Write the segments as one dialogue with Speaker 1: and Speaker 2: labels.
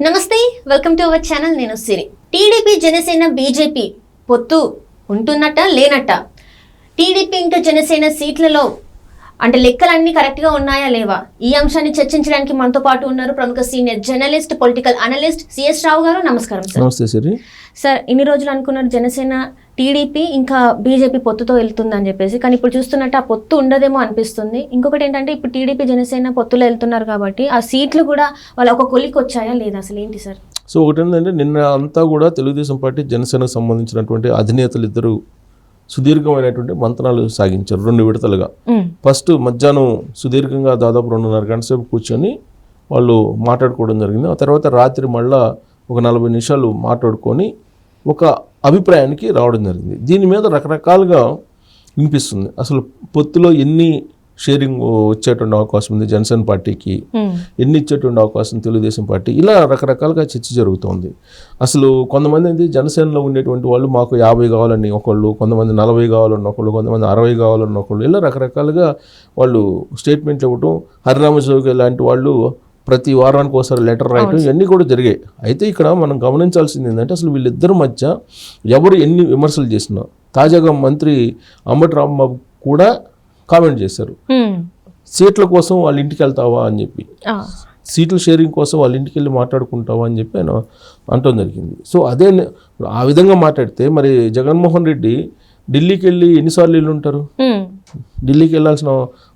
Speaker 1: నమస్తే, welcome to our channel. నేను సిరి. TDP, Janasena, BJP పొత్తు ఉంటున్నట్ట లేనట్ట? టీడీపీ ఇంకా జనసేన సీట్లలో అంటే లెక్కలన్నీ కరెక్ట్గా ఉన్నాయా లేవా? ఈ అంశాన్ని చర్చించడానికి మనతో పాటు ఉన్నారు ప్రముఖ senior journalist, political analyst C S Rao. నమస్కారం సార్.
Speaker 2: నమస్తే సిరి.
Speaker 1: సార్, ఇన్ని రోజులు అనుకున్నారు జనసేన టీడీపీ ఇంకా బీజేపీ పొత్తుతో వెళ్తుందని చెప్పేసి, కానీ ఇప్పుడు చూస్తున్నట్టు ఆ పొత్తు ఉండదేమో అనిపిస్తుంది. ఇంకొకటి ఏంటంటే ఇప్పుడు టీడీపీ జనసేన పొత్తులో వెళ్తున్నారు కాబట్టి ఆ సీట్లు కూడా వాళ్ళ ఒక కొలికి వచ్చాయా లేదా, అసలు ఏంటి సార్?
Speaker 2: సో ఒకటి ఏంటంటే నిన్న అంతా కూడా తెలుగుదేశం పార్టీ జనసేనకు సంబంధించినటువంటి అధినేతలు ఇద్దరు సుదీర్ఘమైనటువంటి మంతనాలు సాగించారు 2 విడతలుగా. ఫస్ట్ మధ్యాహ్నం సుదీర్ఘంగా దాదాపు 2.5 గంటల సేపు కూర్చొని వాళ్ళు మాట్లాడుకోవడం జరిగింది. ఆ తర్వాత రాత్రి మళ్ళా ఒక 40 నిమిషాలు మాట్లాడుకొని ఒక అభిప్రాయానికి రావడం జరిగింది. దీని మీద రకరకాలుగా వినిపిస్తుంది. అసలు పొత్తులో ఎన్ని షేరింగ్ వచ్చేటువంటి అవకాశం ఉంది జనసేన పార్టీకి, ఎన్ని ఇచ్చేటువంటి అవకాశం తెలుగుదేశం పార్టీ, ఇలా రకరకాలుగా చర్చ జరుగుతోంది. అసలు కొంతమంది అయితే జనసేనలో ఉండేటువంటి వాళ్ళు మాకు 50 కావాలని ఒకళ్ళు, కొంతమంది 40 కావాలన్న ఒకళ్ళు, కొంతమంది 60 కావాలన్న ఒకళ్ళు, ఇలా రకరకాలుగా వాళ్ళు స్టేట్మెంట్లు ఇవ్వటం, హరిరామచౌకి లాంటి వాళ్ళు ప్రతి వారానికి ఒకసారి లెటర్ రాయటం, ఇవన్నీ కూడా జరిగాయి. అయితే ఇక్కడ మనం గమనించాల్సింది ఏంటంటే అసలు వీళ్ళిద్దరి మధ్య ఎవరు ఎన్ని విమర్శలు చేసినా, తాజాగా మంత్రి అంబటి రాంబాబు కూడా కామెంట్ చేశారు, సీట్ల కోసం వాళ్ళ ఇంటికి వెళ్తావా అని చెప్పి, సీట్ల షేరింగ్ కోసం వాళ్ళ ఇంటికి వెళ్ళి మాట్లాడుకుంటావా అని చెప్పి ఆయన అంటం జరిగింది. సో అదే ఆ విధంగా మాట్లాడితే మరి జగన్మోహన్ రెడ్డి ఢిల్లీకి వెళ్ళి ఎన్నిసార్లు వెళ్ళి ఉంటారు? ఢిల్లీకి వెళ్ళాల్సిన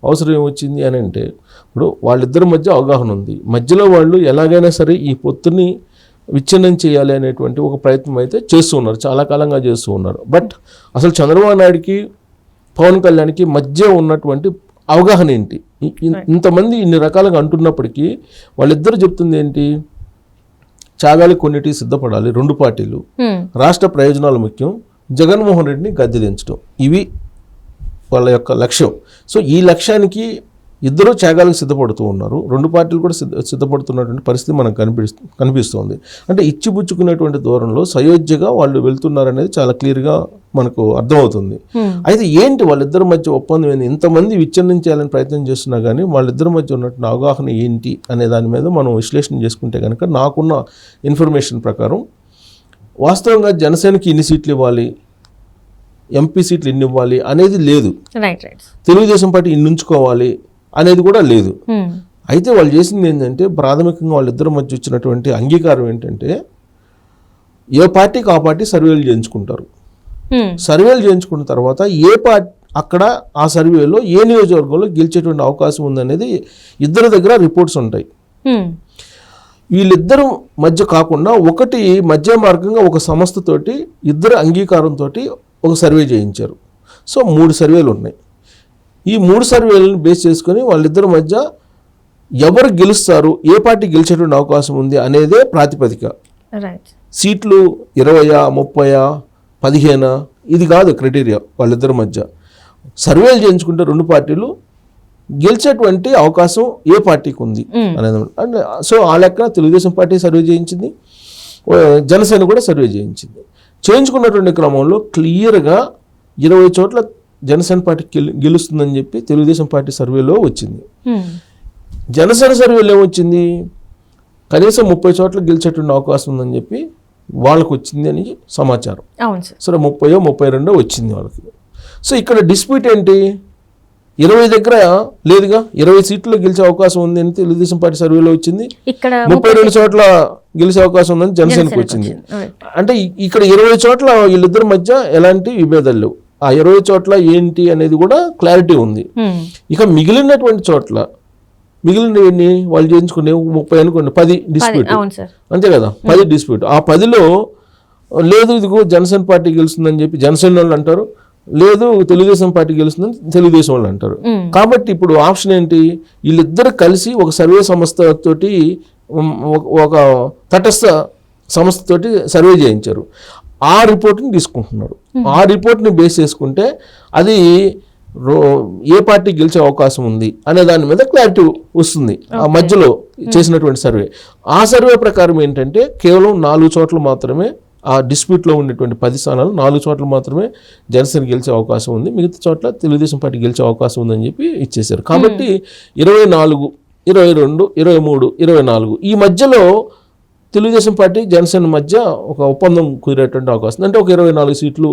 Speaker 2: అవసరం ఏమొచ్చింది అని అంటే, ఇప్పుడు వాళ్ళిద్దరి మధ్య అవగాహన ఉంది. మధ్యలో వాళ్ళు ఎలాగైనా సరే ఈ పొత్తుని విచ్ఛిన్నం చేయాలి అనేటువంటి ఒక ప్రయత్నం అయితే చేస్తూ ఉన్నారు, చాలా కాలంగా చేస్తూ ఉన్నారు. బట్ అసలు చంద్రబాబు నాయుడికి, పవన్ కళ్యాణ్కి మధ్య ఉన్నటువంటి అవగాహన ఏంటి? ఇంతమంది ఇన్ని రకాలుగా అంటున్నప్పటికీ వాళ్ళిద్దరు చెప్తుంది ఏంటి? త్యాగాలు కొన్నిటికి సిద్ధపడాలి 2 పార్టీలు, రాష్ట్ర ప్రయోజనాలు ముఖ్యం, జగన్మోహన్ రెడ్డిని గద్దె దించడం, ఇవి వాళ్ళ యొక్క లక్ష్యం. సో ఈ లక్ష్యానికి ఇద్దరు త్యాగాలకు సిద్ధపడుతూ ఉన్నారు. 2 పార్టీలు కూడా సిద్ధపడుతున్నటువంటి పరిస్థితి మనకు కనిపిస్తోంది. అంటే ఇచ్చిపుచ్చుకునేటువంటి దూరంలో సయోధ్యగా వాళ్ళు వెళ్తున్నారనేది చాలా క్లియర్గా మనకు అర్థమవుతుంది. అయితే ఏంటి వాళ్ళిద్దరి మధ్య ఒప్పందం ఏంటి? ఇంతమంది విచ్ఛిన్నం చేయాలని ప్రయత్నం చేస్తున్నా కానీ వాళ్ళిద్దరి మధ్య ఉన్నటువంటి అవగాహన ఏంటి అనే దాని మీద మనం విశ్లేషణ చేసుకుంటే కనుక నాకున్న ఇన్ఫర్మేషన్ ప్రకారం వాస్తవంగా జనసేనకి ఇన్ని సీట్లు ఇవ్వాలి, ఎంపీ సీట్లు ఇన్ని ఇవ్వాలి అనేది లేదు, తెలుగుదేశం పార్టీ ఇన్ని ఉంచుకోవాలి అనేది కూడా లేదు. అయితే వాళ్ళు చేసింది ఏంటంటే ప్రాథమికంగా వాళ్ళిద్దరి మధ్య వచ్చినటువంటి అంగీకారం ఏంటంటే ఏ పార్టీకి ఆ పార్టీ సర్వేలు చేయించుకుంటారు. సర్వేలు చేయించుకున్న తర్వాత ఏ పార్టీ అక్కడ ఆ సర్వేలో ఏ నియోజకవర్గంలో గెలిచేటువంటి అవకాశం ఉందనేది ఇద్దరి దగ్గర రిపోర్ట్స్ ఉంటాయి. వీళ్ళిద్దరు మధ్య కాకుండా ఒకటి మధ్య మార్గంగా ఒక సంస్థతోటి ఇద్దరు అంగీకారంతో ఒక సర్వే చేయించారు. సో 3 సర్వేలు ఉన్నాయి. ఈ 3 సర్వేలను బేస్ చేసుకొని వాళ్ళిద్దరి మధ్య ఎవరు గెలుస్తారు, ఏ పార్టీ గెలిచేటువంటి అవకాశం ఉంది అనేదే ప్రాతిపదిక. సీట్లు 20, 30, 15 ఇది కాదు క్రైటీరియా. వాళ్ళిద్దరి మధ్య సర్వేలు చేయించుకుంటే 2 పార్టీలు గెలిచేటువంటి అవకాశం ఏ పార్టీకి ఉంది అనేది. సో ఆ లెక్కన తెలుగుదేశం పార్టీ సర్వే చేయించింది, జనసేన కూడా సర్వే చేయించుకున్నటువంటి క్రమంలో క్లియర్గా 20 చోట్ల జనసేన పార్టీ గెలుస్తుందని చెప్పి తెలుగుదేశం పార్టీ సర్వేలో వచ్చింది. జనసేన సర్వేలో ఏమొచ్చింది? కనీసం 30 చోట్ల గెలిచేటువంటి అవకాశం ఉందని చెప్పి వాళ్ళకు వచ్చింది అని సమాచారం. సరే 30, 32 వచ్చింది వాళ్ళకి. సో ఇక్కడ డిస్ప్యూట్ ఏంటి? 20 దగ్గర లేదుగా, 20 సీట్లు గెలిచే అవకాశం ఉంది అని తెలుగుదేశం పార్టీ సర్వేలో వచ్చింది. 32 చోట్ల గెలిచే అవకాశం ఉందని జనసేనకు వచ్చింది. అంటే ఇక్కడ 20 చోట్ల వీళ్ళిద్దరి మధ్య ఎలాంటి విభేదాలు లేవు. ఆ 20 చోట్ల ఏంటి అనేది కూడా క్లారిటీ ఉంది. ఇక మిగిలినటువంటి చోట్ల మిగిలినవన్నీ వాళ్ళు చేయించుకునే 30 అనుకోండి, 10 డిస్ప్యూట్, అంతే కదా, 10 డిస్ప్యూట్. ఆ 10లో లేదు ఇదిగో జనసేన పార్టీ గెలుస్తుందని చెప్పి జనసేన వాళ్ళు అంటారు, లేదు తెలుగుదేశం పార్టీ గెలుస్తుందని తెలుగుదేశం వాళ్ళు అంటారు. కాబట్టి ఇప్పుడు ఆప్షన్ ఏంటి? వీళ్ళిద్దరు కలిసి ఒక సర్వే సంస్థతోటి, ఒక తటస్థ సంస్థతోటి సర్వే చేయించారు. ఆ రిపోర్ట్ని తీసుకుంటున్నారు. ఆ రిపోర్ట్ని బేస్ చేసుకుంటే అది ఏ పార్టీ గెలిచే అవకాశం ఉంది అనే దాని మీద క్లారిటీ వస్తుంది. ఆ మధ్యలో చేసినటువంటి సర్వే, ఆ సర్వే ప్రకారం ఏంటంటే కేవలం 4 చోట్ల మాత్రమే, ఆ డిస్ప్యూట్లో ఉన్నటువంటి 10 స్థానాలు 4 చోట్ల మాత్రమే జనసేన గెలిచే అవకాశం ఉంది, మిగతా చోట్ల తెలుగుదేశం పార్టీ గెలిచే అవకాశం ఉందని చెప్పి ఇచ్చేశారు. కాబట్టి 24, 22, 23, 24 ఈ మధ్యలో తెలుగుదేశం పార్టీ జనసేన మధ్య ఒక ఒప్పందం కుదిరేటువంటి అవకాశం ఉంది. అంటే ఒక 24 సీట్లు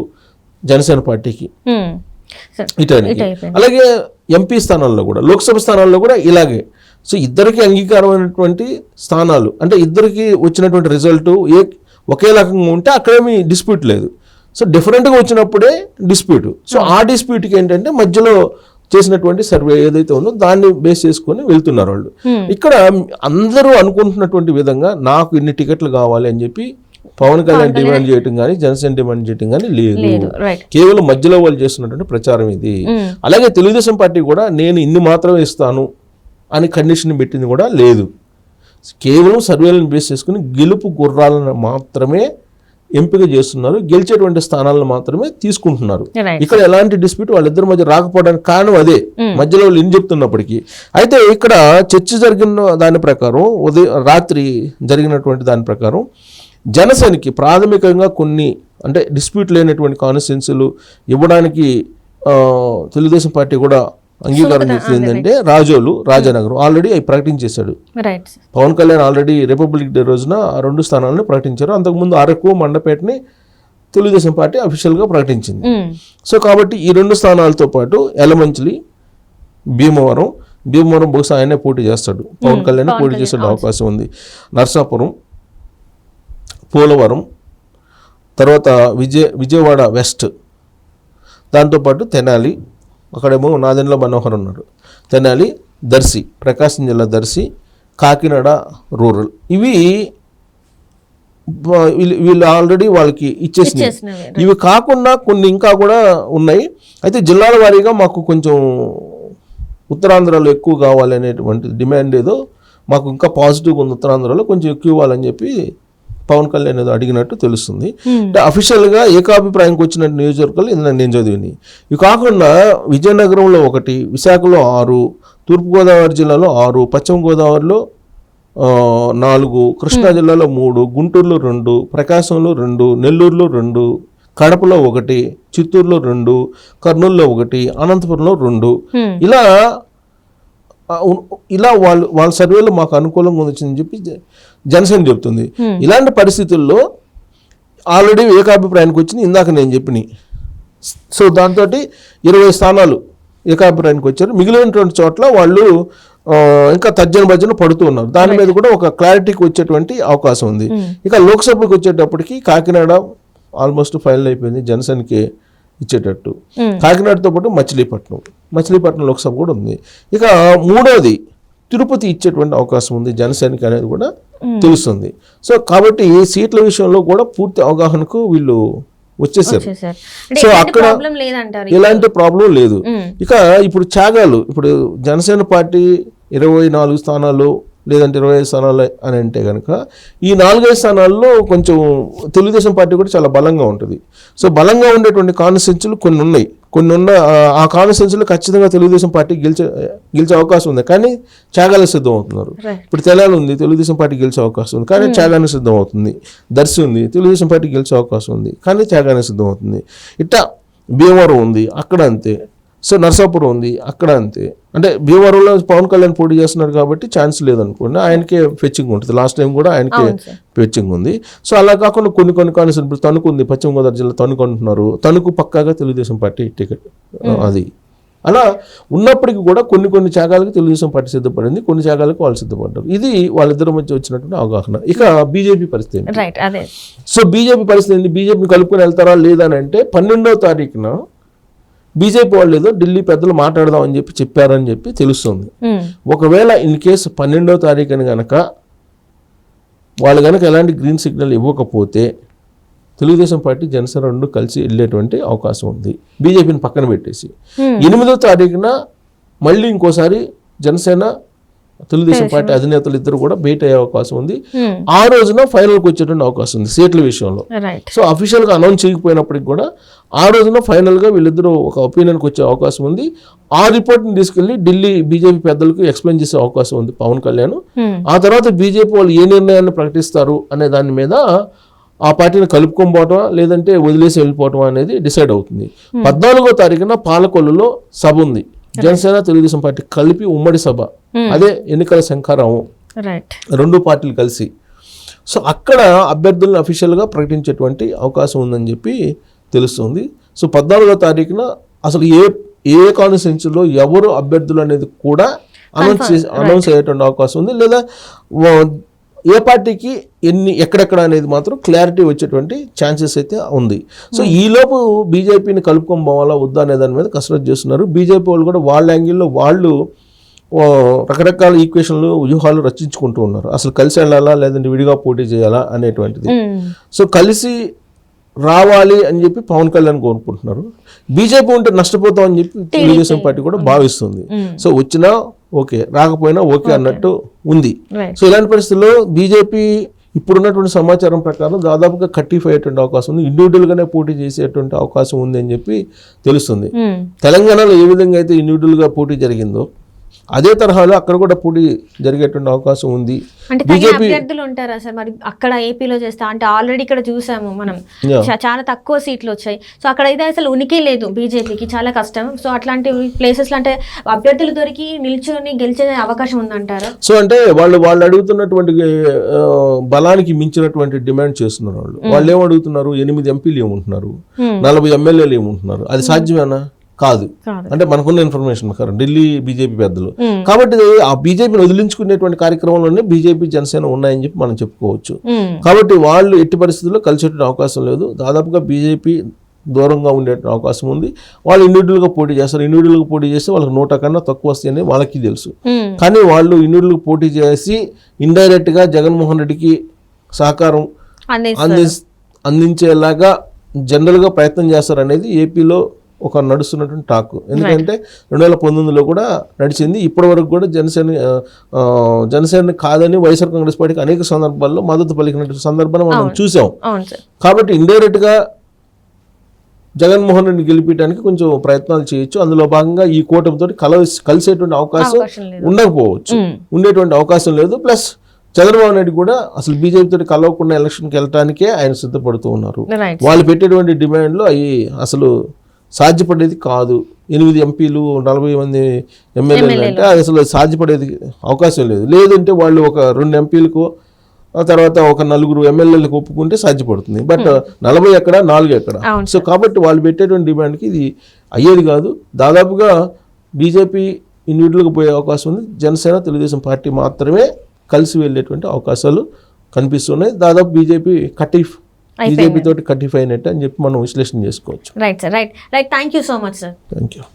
Speaker 2: జనసేన పార్టీకి ఇటానికి. అలాగే ఎంపీ స్థానాల్లో కూడా, లోక్సభ స్థానాల్లో కూడా ఇలాగే. సో ఇద్దరికి అంగీకారమైనటువంటి స్థానాలు, అంటే ఇద్దరికి వచ్చినటువంటి రిజల్ట్ ఒకే రకంగా ఉంటే అక్కడేమీ డిస్ప్యూట్ లేదు. సో డిఫరెంట్గా వచ్చినప్పుడే డిస్ప్యూట్. సో ఆ డిస్ప్యూట్కి ఏంటంటే మధ్యలో చేసినటువంటి సర్వే ఏదైతే ఉందో దాన్ని బేస్ చేసుకొని వెళ్తున్నారు వాళ్ళు. ఇక్కడ అందరూ అనుకుంటున్నటువంటి విధంగా నాకు ఇన్ని టికెట్లు కావాలి అని చెప్పి పవన్ కళ్యాణ్ డిమాండ్ చేయటం కానీ జనసేన డిమాండ్ చేయటం కానీ లేదు. కేవలం మధ్యలో వాళ్ళు చేస్తున్నటువంటి ప్రచారం ఇది. అలాగే తెలుగుదేశం పార్టీ కూడా నేను ఇన్ని మాత్రమే ఇస్తాను అని కండిషన్ పెట్టింది కూడా లేదు. కేవలం సర్వేలను బేస్ చేసుకుని గెలుపు గుర్రాలను మాత్రమే ఎంపిక చేస్తున్నారు, గెలిచేటువంటి స్థానాలను మాత్రమే తీసుకుంటున్నారు. ఇక్కడ ఎలాంటి డిస్ప్యూట్ వాళ్ళిద్దరి మధ్య రాకపోవడానికి కారణం అదే, మధ్యలో వాళ్ళు ఏం చెప్తున్నప్పటికీ. అయితే ఇక్కడ చర్చ జరిగిన దాని ప్రకారం, రాత్రి జరిగినటువంటి దాని ప్రకారం జనసేనకి ప్రాథమికంగా కొన్ని అంటే డిస్ప్యూట్ లేనటువంటి కాన్స్టిట్యున్సీలు ఇవ్వడానికి తెలుగుదేశం పార్టీ కూడా అంగీకారం చేసింది. ఏంటంటే రాజానగరం ఆల్రెడీ అవి ప్రకటించేశాడు Pawan Kalyan. Already republic day రోజున ఆ 2 స్థానాలను ప్రకటించారు. అంతకుముందు అరకు, మండపేటని తెలుగుదేశం పార్టీ అఫీషియల్గా ప్రకటించింది. సో కాబట్టి ఈ 2 స్థానాలతో పాటు ఎలమంచిలి, భీమవరం బహుశా ఆయనే పోటీ చేస్తాడు, పవన్ కళ్యాణ్ పోటీ చేసే అవకాశం ఉంది. నర్సాపురం, పోలవరం, తర్వాత విజయవాడ వెస్ట్, దాంతోపాటు తెనాలి, అక్కడేమో నాదెండ్ల మనోహర్ ఉన్నాడు, తెనాలి, దర్శి, ప్రకాశం జిల్లా దర్శి, కాకినాడ రూరల్. ఇవి వీళ్ళు ఆల్రెడీ వాళ్ళకి ఇచ్చేసినాయి. ఇవి కాకుండా కొన్ని ఇంకా కూడా ఉన్నాయి. అయితే జిల్లాల వారీగా మాకు కొంచెం ఉత్తరాంధ్రలో ఎక్కువ కావాలి అనేటువంటి డిమాండ్ ఏదో మాకు ఇంకా పాజిటివ్గా ఉంది, ఉత్తరాంధ్రలో కొంచెం ఎక్కువ ఇవ్వాలని చెప్పి పవన్ కళ్యాణ్ ఏదో అడిగినట్టు తెలుస్తుంది. అంటే అఫీషియల్గా ఏకాభిప్రాయంకి వచ్చిన నియోజకవర్గాలు ఇందులో నేను చదివినాయి. ఇవి కాకుండా విజయనగరంలో 1, విశాఖలో 6, తూర్పుగోదావరి జిల్లాలో 6, పశ్చిమ గోదావరిలో 4, కృష్ణా జిల్లాలో 3, గుంటూరులో 2, ప్రకాశంలో 2, నెల్లూరులో 2, కడపలో 1, చిత్తూరులో 2, కర్నూలులో 1, అనంతపురంలో 2. ఇలా వాళ్ళ సర్వేలో మాకు అనుకూలంగా ఉందని చెప్పి జనసేన చెప్తుంది. ఇలాంటి పరిస్థితుల్లో ఆల్రెడీ ఏకాభిప్రాయానికి వచ్చింది ఇందాక నేను చెప్పినాయి. సో దాంతో 20 స్థానాలు ఏకాభిప్రాయానికి వచ్చారు. మిగిలినటువంటి చోట్ల వాళ్ళు ఇంకా తర్జన పడుతూ ఉన్నారు. దాని మీద కూడా ఒక క్లారిటీకి వచ్చేటువంటి అవకాశం ఉంది. ఇక లోక్సభకు వచ్చేటప్పటికి కాకినాడ ఆల్మోస్ట్ ఫైనల్ అయిపోయింది, జనసేనకి ఇచ్చేటట్టు. కాకినాడతో పాటు మచిలీపట్నం లోక్సభ కూడా ఉంది. ఇక 3వది తిరుపతి ఇచ్చేటువంటి అవకాశం ఉంది జనసేనకి అనేది కూడా తెలుస్తుంది. సో కాబట్టి సీట్ల విషయంలో కూడా పూర్తి అవగాహనకు వీళ్ళు వచ్చేసారు. సో అక్కడ ఎలాంటి ప్రాబ్లం లేదు. ఇక ఇప్పుడు త్యాగాలు, ఇప్పుడు జనసేన పార్టీ 24 స్థానాలు లేదంటే 25 స్థానాలు అని అంటే కనుక ఈ 4-5 స్థానాల్లో కొంచెం తెలుగుదేశం పార్టీ కూడా చాలా బలంగా ఉంటుంది. సో బలంగా ఉండేటువంటి కాన్స్టిట్యున్సీలు కొన్ని ఉన్నాయి. ఆ కాన్స్టిట్యున్సీలు ఖచ్చితంగా తెలుగుదేశం పార్టీ గెలిచే అవకాశం ఉంది, కానీ త్యాగాలకు సిద్ధం అవుతున్నారు. ఇప్పుడు తెలంగాణ ఉంది, తెలుగుదేశం పార్టీ గెలిచే అవకాశం ఉంది, కానీ త్యాగానికి సిద్ధం అవుతుంది. దర్శి ఉంది, తెలుగుదేశం పార్టీ గెలిచే అవకాశం ఉంది, కానీ త్యాగానికి సిద్ధం అవుతుంది. ఇట్టా భీమవరం ఉంది, అక్కడ అంతే. సో నర్సాపురం ఉంది, అక్కడ అంతే. అంటే భీమవరంలో పవన్ కళ్యాణ్ పోటీ చేస్తున్నారు కాబట్టి ఛాన్స్ లేదనుకోండి, ఆయనకే ఫెచ్చింగ్ ఉంటుంది. లాస్ట్ టైం కూడా ఆయనకే ఫెచ్చింగ్ ఉంది. సో అలా కాకుండా కొన్ని కాన్స్టిట్యూన్సీ, ఇప్పుడు తణుకు ఉంది, పశ్చిమ గోదావరి జిల్లా తణుకు అంటున్నారు, తణుకు పక్కాగా తెలుగుదేశం పార్టీ టికెట్ అది. అలా ఉన్నప్పటికీ కూడా కొన్ని త్యాగాలకు తెలుగుదేశం పార్టీ సిద్ధపడింది, కొన్ని త్యాగాలకు వాళ్ళు సిద్ధపడ్డారు. ఇది వాళ్ళిద్దరి మధ్య వచ్చినటువంటి అవగాహన. ఇక బీజేపీ పరిస్థితి ఏంటి? సో బీజేపీ పరిస్థితి ఏంటి? బీజేపీని కలుపుకొని వెళ్తారా లేదా అని అంటే 12వ తారీఖున బీజేపీ వాళ్ళు ఏదో ఢిల్లీ పెద్దలు మాట్లాడదామని చెప్పారని చెప్పి తెలుస్తుంది. ఒకవేళ ఇన్ కేసు 12వ తారీఖున కనుక వాళ్ళు కనుక ఎలాంటి గ్రీన్ సిగ్నల్ ఇవ్వకపోతే తెలుగుదేశం పార్టీ జనసేన 2 కలిసి వెళ్ళేటువంటి అవకాశం ఉంది, బీజేపీని పక్కన పెట్టేసి. 8వ తారీఖున మళ్ళీ ఇంకోసారి జనసేన తెలుగుదేశం పార్టీ అధినేతలు ఇద్దరు కూడా భేటీ అయ్యే అవకాశం ఉంది. ఆ రోజున ఫైనల్కి వచ్చేటువంటి అవకాశం ఉంది సీట్ల విషయంలో. సో అఫీషియల్గా అనౌన్స్ చేయకపోయినప్పటికి కూడా ఆ రోజున ఫైనల్గా వీళ్ళిద్దరూ ఒక ఒపీనియన్కి వచ్చే అవకాశం ఉంది. ఆ రిపోర్ట్ని తీసుకెళ్లి ఢిల్లీ బీజేపీ పెద్దలకు ఎక్స్ప్లెయిన్ చేసే అవకాశం ఉంది పవన్ కళ్యాణ్. ఆ తర్వాత బీజేపీ వాళ్ళు ఏ నిర్ణయాన్ని ప్రకటిస్తారు అనే దాని మీద ఆ పార్టీని కలుపుకోకపోవటం లేదంటే వదిలేసి వెళ్ళిపోవటం అనేది డిసైడ్ అవుతుంది. 14వ తారీఖున పాలకొల్లులో సభ ఉంది, జనసేన తెలుగుదేశం పార్టీ కలిపి ఉమ్మడి సభ. అదే ఎన్నికల శంఖారావం, 2 పార్టీలు కలిసి. సో అక్కడ అభ్యర్థులను అఫీషియల్గా ప్రకటించేటువంటి అవకాశం ఉందని చెప్పి తెలుస్తుంది. సో 14వ తారీఖున అసలు ఏ కాన్స్టిట్యున్సీలో ఎవరు అభ్యర్థులు అనేది కూడా అనౌన్స్ అయ్యేటువంటి అవకాశం ఉంది. లేదా ఏ పార్టీకి ఎక్కడెక్కడ అనేది మాత్రం క్లారిటీ వచ్చేటువంటి ఛాన్సెస్ అయితే ఉంది. సో ఈలోపు బీజేపీని కలుపుకొని పోవాలా వద్దా అనే దాని మీద కసరత్తు చేస్తున్నారు. బీజేపీ వాళ్ళు కూడా వాళ్ళ యాంగిల్లో వాళ్ళు రకరకాల ఈక్వేషన్లు వ్యూహాలు రచించుకుంటూ ఉన్నారు. అసలు కలిసి వెళ్ళాలా లేదంటే విడిగా పోటీ చేయాలా అనేటువంటిది. సో కలిసి రావాలి అని చెప్పి పవన్ కళ్యాణ్ కోరుకుంటున్నారు. బీజేపీ ఉంటే నష్టపోతాం అని చెప్పి తెలుగుదేశం పార్టీ కూడా భావిస్తుంది. సో వచ్చినా ఓకే, రాకపోయినా ఓకే అన్నట్టు ఉంది. సో ఇలాంటి పరిస్థితుల్లో బీజేపీ ఇప్పుడున్నటువంటి సమాచారం ప్రకారం దాదాపుగా కట్టిఫై అయ్యేటువంటి అవకాశం ఉంది. ఇండివిజువల్గానే పోటీ చేసేటువంటి అవకాశం ఉంది అని చెప్పి తెలుస్తుంది. తెలంగాణలో ఏ విధంగా అయితే ఇండివిజువల్గా పోటీ జరిగిందో అదే తరహాలో అక్కడ కూడా పోటీ జరిగేటువంటి అవకాశం ఉంది.
Speaker 1: అంటే తగిన అభ్యర్థులు ఉంటారా సార్ మరి అక్కడ ఏపీలో చేస్తా? అంటే ఆల్రెడీ ఇక్కడ చూసాము మనం, చాలా తక్కువ సీట్లు వచ్చాయి. సో అక్కడ అయితే అసలు ఉనికి లేదు బీజేపీకి, చాలా కష్టం. సో అట్లాంటి ప్లేసెస్ లో అంటే అభ్యర్థులు దొరికి నిల్చొని గెలిచే అవకాశం ఉందంటారా?
Speaker 2: సో అంటే వాళ్ళు అడుగుతున్నటువంటి బలానికి మించినటువంటి డిమాండ్ చేస్తున్నారు. వాళ్ళు ఏం అడుగుతున్నారు? 8 ఎంపీలు ఏముంటున్నారు, 40 ఎమ్మెల్యేలు ఏముంటున్నారు. అది సాధ్యమేనా? కాదు. అంటే మనకున్న ఇన్ఫర్మేషన్ ప్రకారం ఢిల్లీ బీజేపీ పెద్దలు కాబట్టి ఆ బీజేపీని వదిలించుకునేటువంటి కార్యక్రమంలోనే బీజేపీ జనసేన ఉన్నాయని చెప్పి మనం చెప్పుకోవచ్చు. కాబట్టి వాళ్ళు ఎట్టి పరిస్థితుల్లో కలిసేటువంటి అవకాశం లేదు. దాదాపుగా బీజేపీ దూరంగా ఉండే అవకాశం ఉంది. వాళ్ళు ఇండివిజువల్గా పోటీ చేస్తారు. ఇండివిజువల్గా పోటీ చేస్తే వాళ్ళకి 100 కన్నా తక్కువ వస్తాయని వాళ్ళకి తెలుసు. కానీ వాళ్ళు ఇండివిజువల్గా పోటీ చేసి ఇండైరెక్ట్గా జగన్మోహన్ రెడ్డికి సహకారం అందించేలాగా జనరల్గా ప్రయత్నం చేస్తారనేది ఏపీలో ఒక నడుస్తున్నటువంటి టాక్. ఎందుకంటే 2019లో కూడా నడిచింది. ఇప్పటి వరకు కూడా జనసేన కాదని వైఎస్ఆర్ కాంగ్రెస్ పార్టీకి అనేక సందర్భాల్లో మద్దతు పలికినటువంటి సందర్భాన్ని మనం చూసాం. కాబట్టి ఇండైరెక్ట్గా జగన్మోహన్ రెడ్డిని గెలిపించడానికి కొంచెం ప్రయత్నాలు చేయొచ్చు. అందులో భాగంగా ఈ కూటమితో కలిసేటువంటి అవకాశం ఉండకపోవచ్చు, ఉండేటువంటి అవకాశం లేదు. ప్లస్ చంద్రబాబు నాయుడు కూడా అసలు బీజేపీ తోటి కలవకుండా ఎలక్షన్కి వెళ్ళటానికే ఆయన సిద్ధపడుతూ ఉన్నారు. వాళ్ళు పెట్టేటువంటి డిమాండ్లు అవి అసలు సాధ్యపడేది కాదు. 8 ఎంపీలు 40 మంది ఎమ్మెల్యేలు అంటే అది అసలు సాధ్యపడేది అవకాశం లేదు. లేదంటే వాళ్ళు ఒక 2 ఎంపీలకు ఆ తర్వాత ఒక 4 ఎమ్మెల్యేలకు ఒప్పుకుంటే సాధ్యపడుతుంది. బట్ 40 ఎక్కడ, 4 ఎక్కడ? సో కాబట్టి వాళ్ళు పెట్టేటువంటి డిమాండ్కి ఇది అయ్యేది కాదు. దాదాపుగా బీజేపీ ఇండివిజువల్గా పోయే అవకాశం ఉంది. జనసేన తెలుగుదేశం పార్టీ మాత్రమే కలిసి వెళ్ళేటువంటి అవకాశాలు కనిపిస్తున్నాయి. దాదాపు బీజేపీ తోటి కట్టిఫై అయినట్టు అని చెప్పి మనం విశ్లేషణ చేసుకోవచ్చు.
Speaker 1: Right sir, right. Thank you so much sir.
Speaker 2: Thank you.